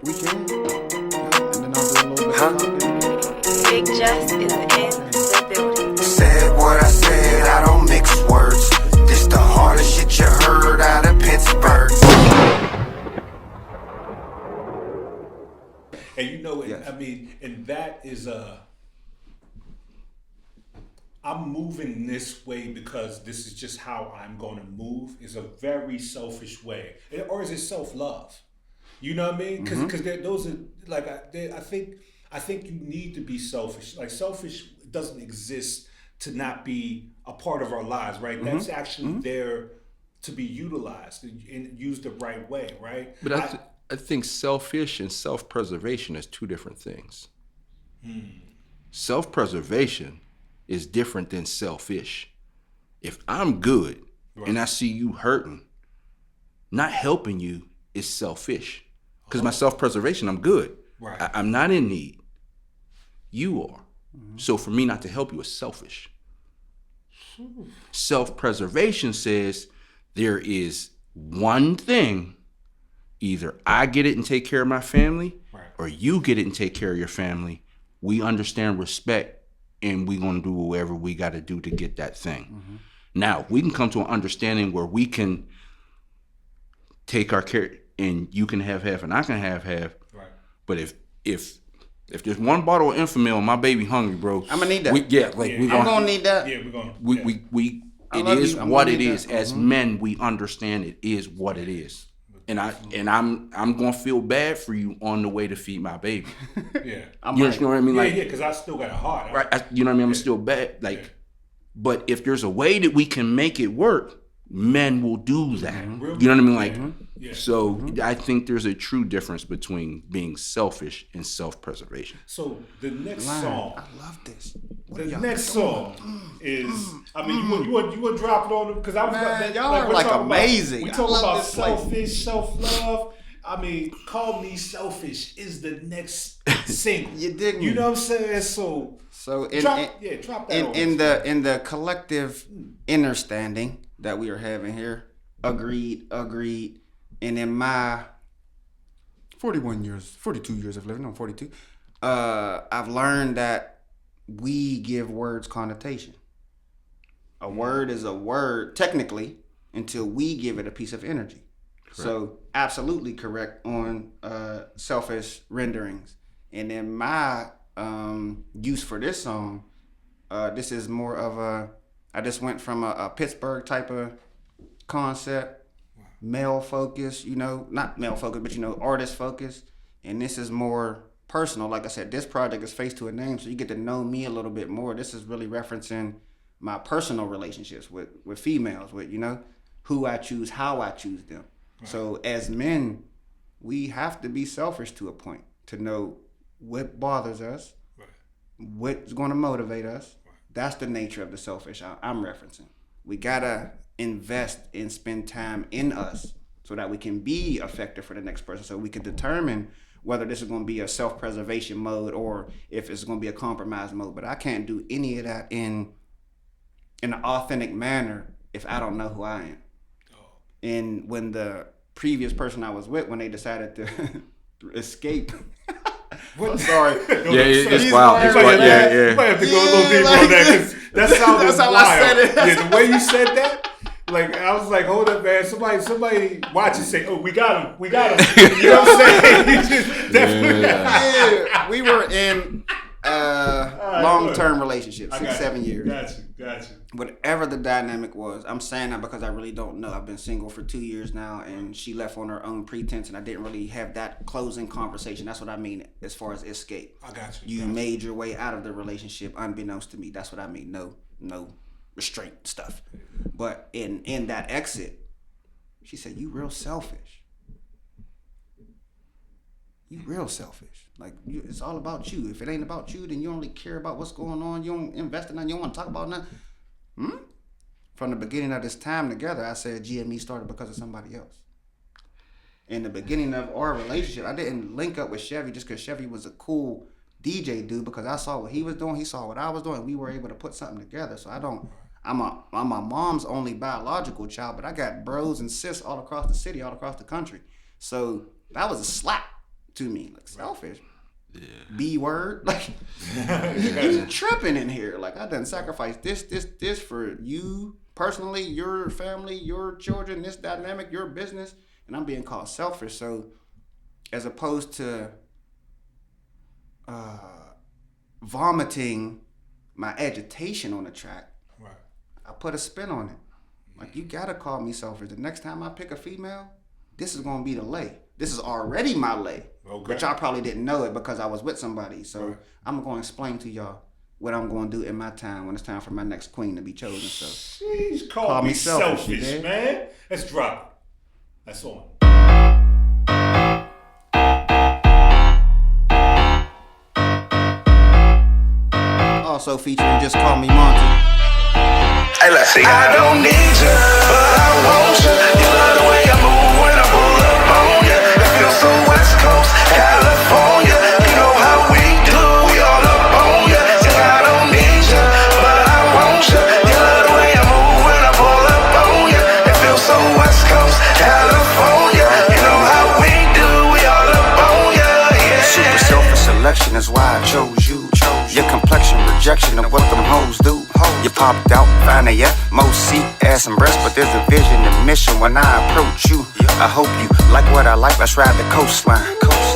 We can. Yeah. And then I'll do a little bit of Big Just is in the building. Said what I said, I don't mix words. This the hardest shit you heard out of Pittsburgh. And you know, I mean, and that is I'm moving this way because this is just how I'm going to move. Is a very selfish way, or is it self-love? You know what I mean? Because those are like I think you need to be selfish. Like selfish doesn't exist to not be a part of our lives, right? That's actually there to be utilized and used the right way, right? But I think selfish and self-preservation is two different things. Self-preservation is different than selfish. If I'm good and I see you hurting, not helping you is selfish. Because my self-preservation, I'm good. Right. I'm not in need. You are. So for me not to help you is selfish. Self-preservation says there is one thing, either I get it and take care of my family, or you get it and take care of your family. We understand respect, and we're going to do whatever we got to do to get that thing. Now, we can come to an understanding where we can take our care, and you can have half and I can have half. Right. But if there's one bottle of Enfamil and my baby hungry, bro, I'm gonna need that. I'm gonna need that. Yeah, we're going. It is what it is. As men, we understand it is what it is. And I'm gonna feel bad for you on the way to feed my baby. Yeah, you understand what I mean? Yeah, like, because I still got a heart. Right? You know what I mean? I'm still bad. Like, but if there's a way that we can make it work, men will do that. You know what I mean? Like, so I think there's a true difference between being selfish and self-preservation. So the next song, I love this. The next song is, I mean, you want to drop it on them because I was y'all are like amazing. We talk about selfish, self-love. I mean, Call Me Selfish is the next single. You dig me? You know what I'm saying? So drop that in the collective understanding that we are having here. Agreed. And in my 42 years of living, I'm 42. I've learned that we give words connotation. A word is a word technically until we give it a piece of energy. Correct. So absolutely correct on selfish renderings. And in my use for this song, this is more of I just went from a Pittsburgh type of concept, male focus, not male focus, but artist focus. And this is more personal. Like I said, this project is Face to a Name, so you get to know me a little bit more. This is really referencing my personal relationships with females, with who I choose, how I choose them. Right. So as men, we have to be selfish to a point to know what bothers us, what's going to motivate us. That's the nature of the selfish I'm referencing. We gotta invest and spend time in us so that we can be effective for the next person, so we can determine whether this is going to be a self-preservation mode or if it's going to be a compromise mode. But I can't do any of that in an authentic manner if I don't know who I am. And when the previous person I was with, when they decided to escape, I'm sorry. It's wild. It's wild. You might have to go a little deeper on that because that sounded wild. I said it. Yeah, the way you said that. Like, I was like, hold up, man. Somebody watch and say, oh, we got him. You know what I'm saying? Yeah. We were in long-term relationship, 6-7 years. Gotcha. Whatever the dynamic was, I'm saying that because I really don't know. I've been single for 2 years now, and she left on her own pretense, and I didn't really have that closing conversation. That's what I mean as far as escape. I got you. You made your way out of the relationship unbeknownst to me. That's what I mean. No restraint stuff. But in that exit, she said, you real selfish. Like, it's all about you. If it ain't about you, then you only care about what's going on. You don't invest in nothing. You don't want to talk about nothing. From the beginning of this time together, I said G.M.E. started because of somebody else. In the beginning of our relationship, I didn't link up with Chevy just because Chevy was a cool DJ dude, because I saw what he was doing, he saw what I was doing, we were able to put something together. So I'm my mom's only biological child, but I got bros and sis all across the city, all across the country. So that was a slap to me. Like selfish. B word. Like you tripping in here. Like I done sacrificed this for you personally, your family, your children, this dynamic, your business, and I'm being called selfish. So as opposed to vomiting my agitation on the track, right. I put a spin on it. Like, you gotta call me selfish. The next time I pick a female, this is gonna be the lay. This is already my lay. Okay. But y'all probably didn't know it because I was with somebody. So right. I'm gonna explain to y'all what I'm gonna do in my time when it's time for my next queen to be chosen. So she's call me selfish, man. Let's drop it. That's on. Also featuring Just Call Me Monte. Hey, let's see. I don't need you, but I want you. You love the way I move when I pull up on you. It feels so West Coast, California. You know how we do, we all up on you. Say I don't need you, but I want you. You love the way I move when I pull up on you. It feels so West Coast, California. You know how we do, we all up on you. Yeah. Super selfish selection is why I chose you. Your complexion, rejection of what them hoes do. You popped out, find a most seat, ass and breast, but there's a vision and mission when I approach you. I hope you like what I like, let's ride the coastline.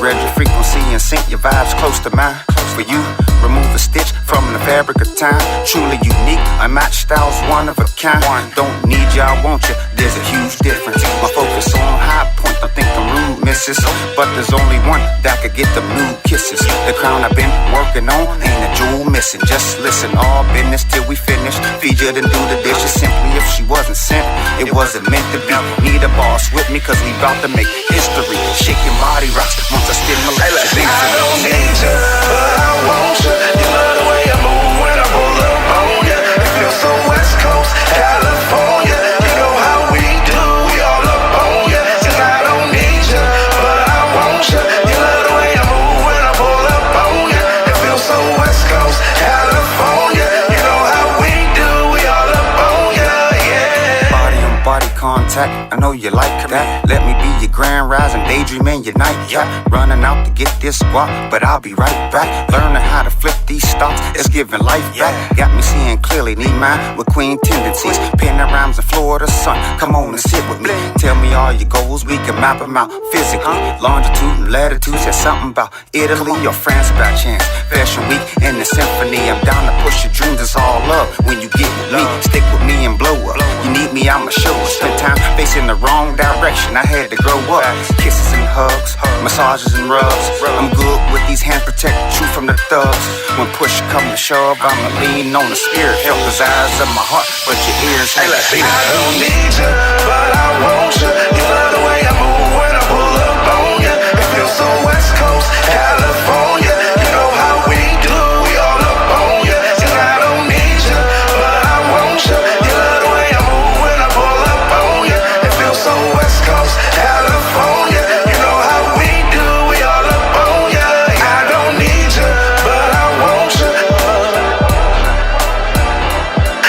Read your frequency and sync your vibes close to mine. For you, remove a stitch from the fabric of time. Truly unique, unmatched styles, one of a kind. Don't need you, I want you, there's a huge difference. My focus on high point, don't think I'm rude, missus. But there's only one that could get the nude kisses. The crown I've been working on, ain't a jewel missing. Just listen, all business till we finish. Feed you then do the dishes. Simply if she wasn't sent, it wasn't meant to be. Need a boss with me cause we bout to make history. Shaking body rocks once I stimulate your things. I don't need you, but I want you. You love the way I move when I pull up on you. It feels so West Coast, California. You know how we do, we all up on you. Says I don't need you, but I want you. You love the way I move when I pull up on you. It feels so West Coast, California. You know how we do, we all up on you, yeah. Body on body contact, I know you like that. Let me be your grand rising daydream and your nightcap. Running out to get this guap, but I'll be right back. Learning how to flip these stocks, it's giving life back. Got me seeing clearly, need mine with queen tendencies. Penning rhymes in Florida sun, come on and sit with me. Tell me all your goals, we can map them out physically. Longitude and latitude, said something about Italy or France by chance. Fashion week and the symphony, I'm down to push your dreams, it's all up. When you get with me, stick with me and blow up. You need me, I'ma show up. Spend time facing the wrong direction, I had to grow up. Kisses and hugs, massages and rubs. I'm good with these hands, protect the truth from the thugs. When push come to shove, I'ma lean on the spirit. Help the eyes of my heart, but your ears ain't the beat. I don't need you, but I want you. You love the way I move when I pull up on you. It feels so West Coast, California. You know how we do, we all up on you. Says I don't need you, but I want you. You love the way I move when I pull up on you. It feels so West Coast, California. You know how we do, we all up on you. I don't need you, but I want you.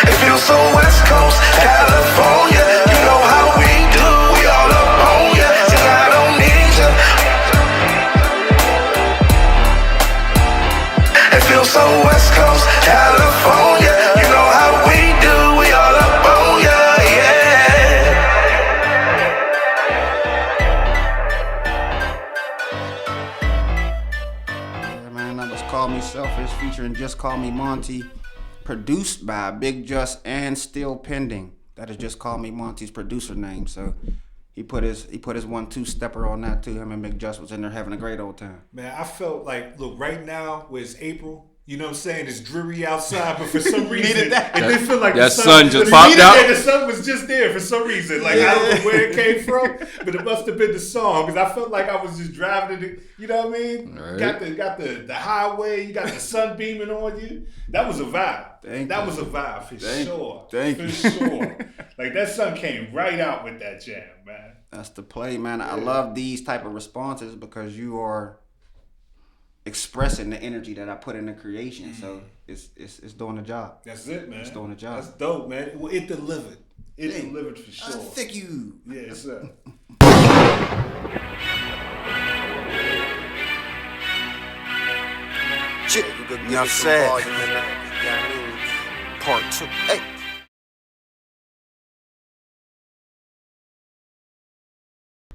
It feels so West Coast, California. You know how we do, we all up on you. Says I don't need you. It feels so West Coast, California. You know how we do, we all up on you, yeah. Yeah, man, that was Call Me Selfish featuring Just Call Me Monte. Produced by Big Just and still pending. That is Just Call Me Monte's producer name. So he put his 1-2 stepper on that too. Him and Big Just was in there having a great old time. Man, I felt like, look, right now, where it's April, you know what I'm saying? It's dreary outside, but for some reason, it didn't feel like that the sun just popped out. The sun was just there for some reason. Like, I don't know where it came from, but it must have been the song, because I felt like I was just driving it, you know what I mean? Right. Got the highway, you got the sun beaming on you. That was a vibe. That was a vibe for sure. Thank you. For sure. Like, that sun came right out with that jam, man. That's the play, man. I love these type of responses because you are expressing the energy that I put in the creation. So it's doing the job. That's it, man. It's doing the job. That's dope, man. Well, it delivered. It delivered for sure. Thank you. Yes, sir. You know what I'm saying? Part 2. Hey.